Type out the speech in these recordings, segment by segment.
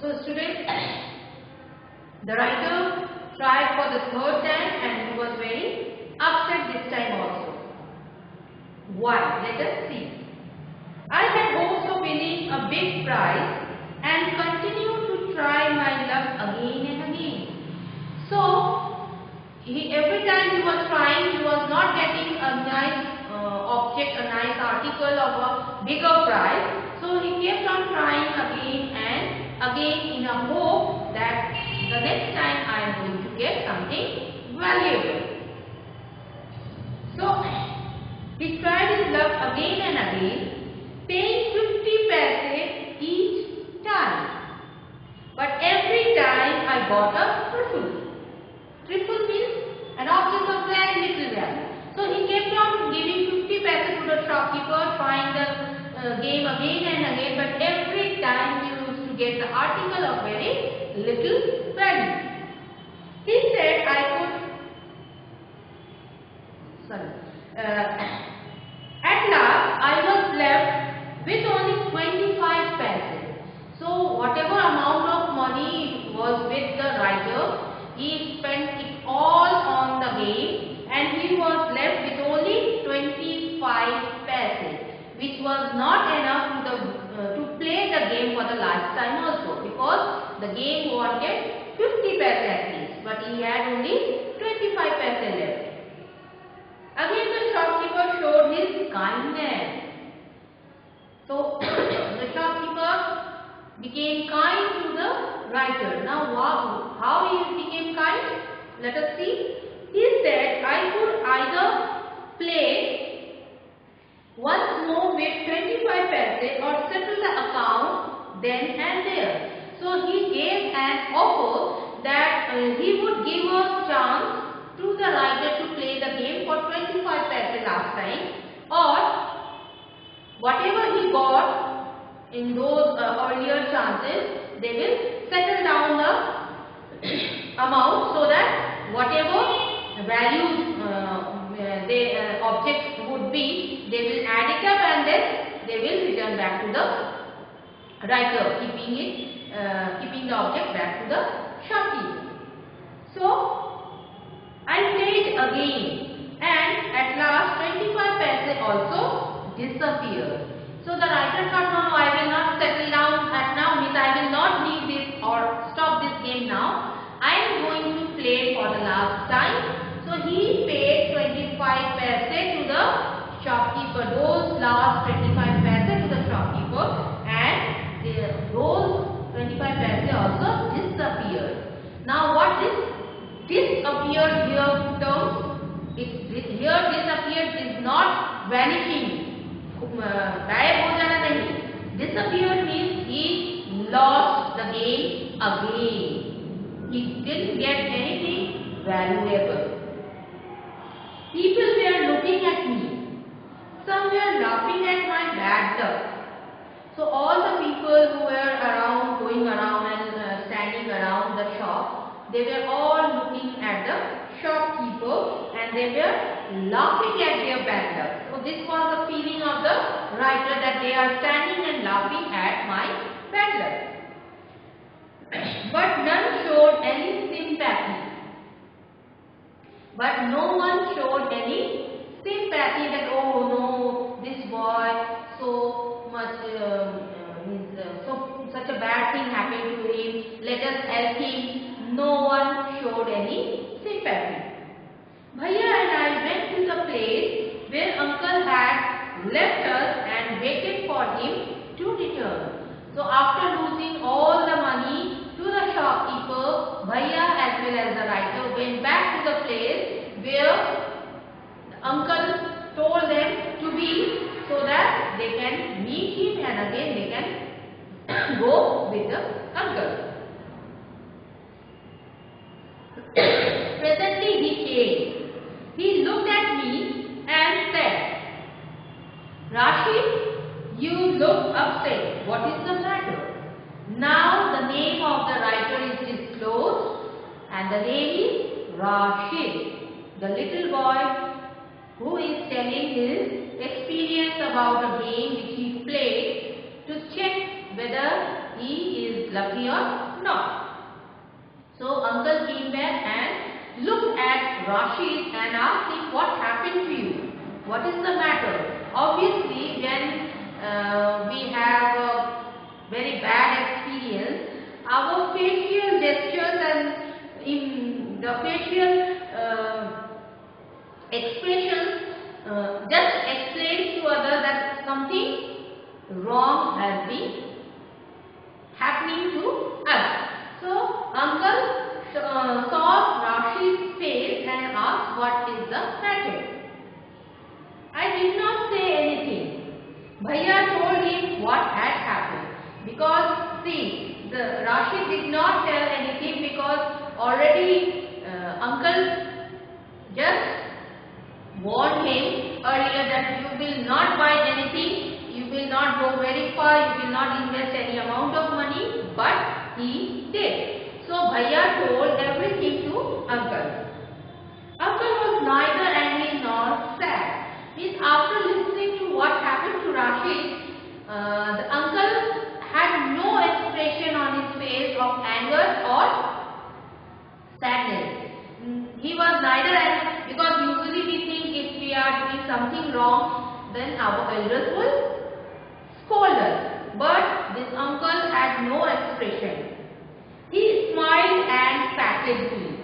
So students, the writer tried for the third time and he was very upset this time also. Why? Let us see. I had hopes of winning a big prize and continue to try my luck again and again. So, every time he was trying, he was not getting a nice object, a nice article of a bigger prize. So, he kept on trying again and again in a hope that the next time I am going to get something valuable. So, he tried his luck again and again, paying 50 paise each time. But every time I got a triple. Triple means an object of very little value. So he kept on giving 50 paise to the shopkeeper, trying the game again and again, but every time he used to get the article of very little value. He said at last I was left with only 25 paise. So whatever amount of money was with the writer, he spent it all on the game and he was left with only 25 paise, which was not enough to play the game for the last time also, because the game wanted 50 paise at least, but he had only 25 paise left. Again the shopkeeper showed his kindness. So the shopkeeper became kind to the writer. Now how he became kind? Let us see. He said, I could either play once more with 25 paise or settle the account then and there. So he gave an offer that he would give a chance to the writer to play the game for 25 paise last time, or whatever he got in those earlier chances, they will settle down the amount so that whatever values objects would be, they will add it up and then they will return back to the writer, keeping the object back to the shopkeeper. So I played again and at last 25 paise also disappeared. So the writer thought, no, I will not settle down at now, means I will not leave this or stop this game now. I am going to play for the last time. So he paid 25 paise to the shopkeeper, those last 25 paise to the shopkeeper, and those 25 paise also disappeared. Now what is disappeared here terms? Here disappeared is not vanishing. गायब हो जाना नहीं. Disappeared means he lost the game again. He didn't get anything valuable. People were looking at me. Some were laughing at my bad luck. So all the people who were around, going around and standing around the shop, they were all looking at the shopkeeper and they were laughing at their bad luck. So this was the feeling of the writer, that they are standing and laughing at my bad luck. But none showed any sympathy. But no one showed any sympathy that, oh no, this boy so much such a bad thing happened to him, let us help him. No one showed any sympathy. Bhaiya and I went to the place where uncle had left us and waited for him to return. So after losing all the money to the shopkeeper, Bhaiya as well as the writer went back to the place where the uncle told them to be, so that they can meet him and again they can go with the uncle. Presently he came. He looked at me and said, Rashid, you look upset. What is the matter? Now the name of the writer is disclosed and the name is Rashid, the little boy who is telling his experience about a game which he played to check whether he is lucky money or not. So uncle came back and looked at Rashid and asked him, what happened to you? What is the matter? Obviously, when we have a very bad experience, our facial gestures and in the facial expressions just explains to others that something wrong has been happening to us. So uncle saw Rashid's face and asked, what is the matter? I did not say anything. Bhaiya told him what had happened. Because see, the Rashid did not tell anything because already uncle just warned him earlier that you will not buy anything, you will not go very far, you will not invest any amount of money, but he did. So Bhaiya told everything to uncle. Uncle was neither angry nor sad. Means after listening to what happened to Rashid, the uncle had no expression on his face of anger or sadness. He was neither angry, because usually we think if we are doing something wrong, then our elders will scold us. But this uncle had no expression. He smiled and patted me.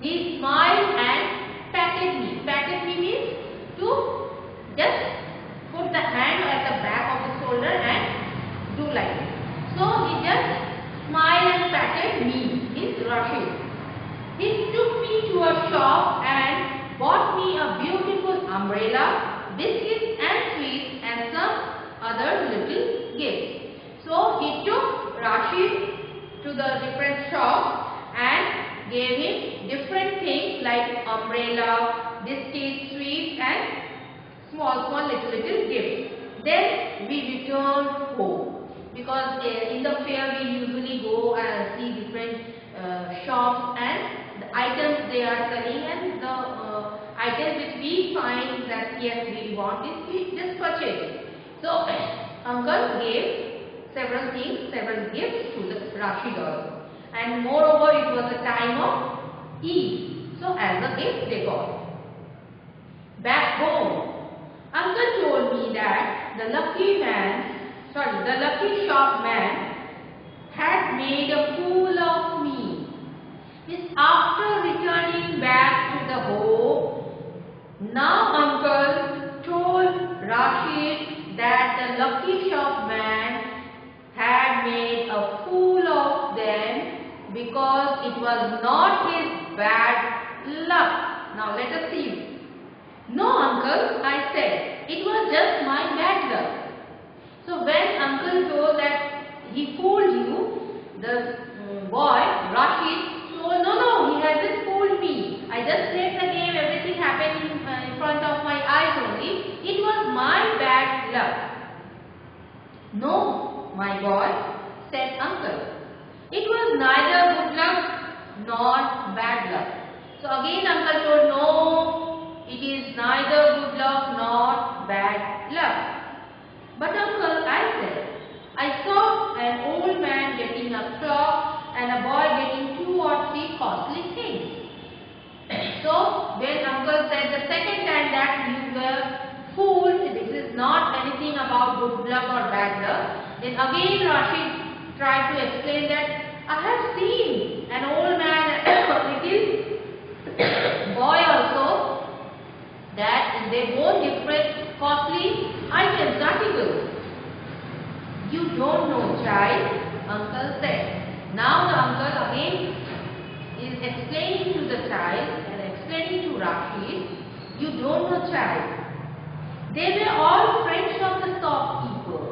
He smiled and patted me. Patted me means to just put the hand at the back of the shoulder and do like this. So he just smiled and patted me, is Rashid. He took me to a shop and bought me a beautiful umbrella, biscuits and sweets and some other little gifts. So he took Rashid to the different shops and gave him different things like umbrella, biscuits, sweets and small little gifts. Then we returned home, because in the fair we usually go and see different shops and the items they are selling, and the items which we find that yes we want this, we just purchase it. So uncle gave several things, several gifts to the Rashid also, and moreover it was a time of Eid, so as a gift they got. Back home, uncle told me that the lucky shop man had made a fool of me. After returning back to the home, now uncle told Rashid that the lucky shop man had made a fool of them because it was not his bad luck. Now let us see. No uncle, I said, it was just my bad luck. So when uncle told that he fooled you, the boy, Rashid, told, no, he hasn't fooled me. I just played the game, everything happened in front of my eyes only. It was my bad luck. No, my boy, said uncle. It was neither good luck nor bad luck. So again uncle told, no, it is neither good luck nor bad luck. But uncle, I said, I saw an old man getting a clock and a boy getting 2 or 3 costly things. So when uncle said the second time that you were fooled, this is not anything about good luck or bad luck, then again Rashid tried to explain that I have seen an old man and a little boy also, that they both different costly items, articles. You don't know, child, uncle said. Now the uncle again is explaining to the child and explaining to Rashid, you don't know, child. They were all friends of the shopkeeper.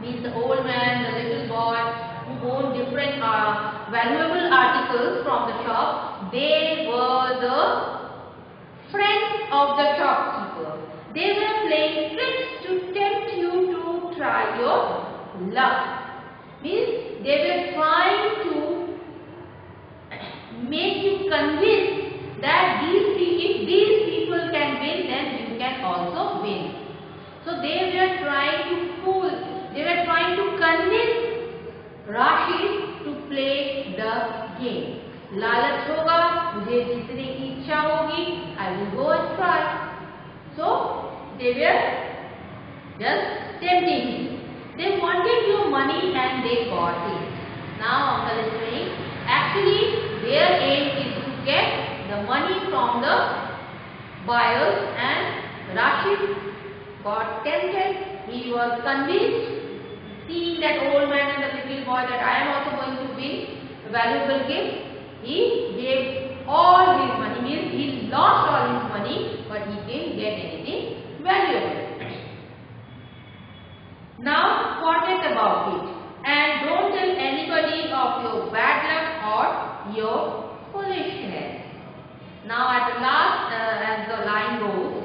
Means the old man, the little boy who owned different valuable articles from the shop, they were the friends of the shopkeeper. They were playing tricks to tempt you to try your luck. Means they were trying to make you convinced that if these people can win, then you can also win. So they were trying to fool, they were trying to convince Rashid लालच होगा, मुझे जीतने की इच्छा होगी, I will go and try. So they were just tempting him. They wanted your money and they got it. Now uncle is saying, actually their aim is to get the money from the buyers, and Rashid got tempted. He was convinced, seeing that old man and the little boy, that I am also going to win a valuable gift. He gave all his money, means he lost all his money, but he didn't get anything valuable. Now forget about it and don't tell anybody of your bad luck or your foolishness. Now at the last, as the line goes,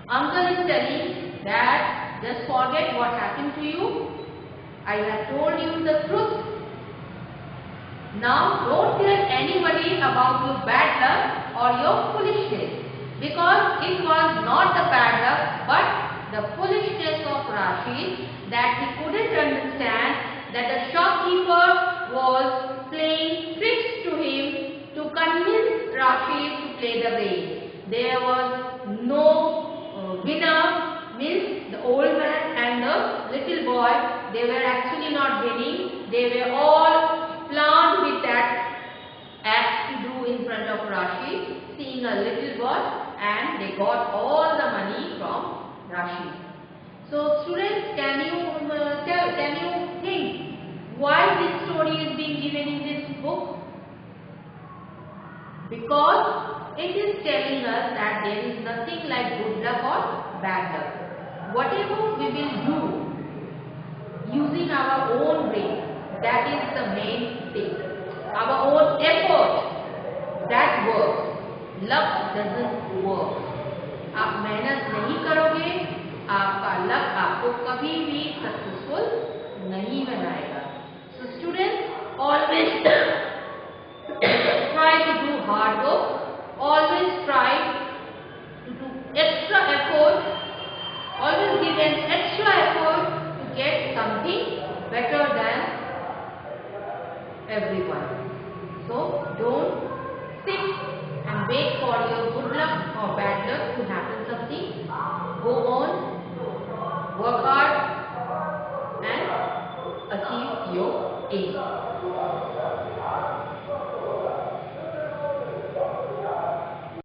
uncle is telling that just forget what happened to you. I have told you the truth. Now don't tell anybody about your bad luck or your foolishness, because it was not the bad luck but the foolishness of Rashid, that he couldn't understand that the shopkeeper was playing tricks to him to convince Rashid to play the game. There was no winner, means the old man and the little boy, they were actually not winning. They were all planned with that act to do in front of Rashid, seeing a little boy, and they got all the money from Rashid. So students, can you think why this story is being given in this book? Because it is telling us that there is nothing like good luck or bad luck. Whatever we will do using our own brain, that is the main thing. Our own effort, that works. Luck doesn't work. आप मेहनत नहीं करोगे, आपका luck आपको कभी भी successful नहीं बनाएगा. So students, always try to do hard work. Always try to do extra effort. Always give an extra effort to get something better than everyone.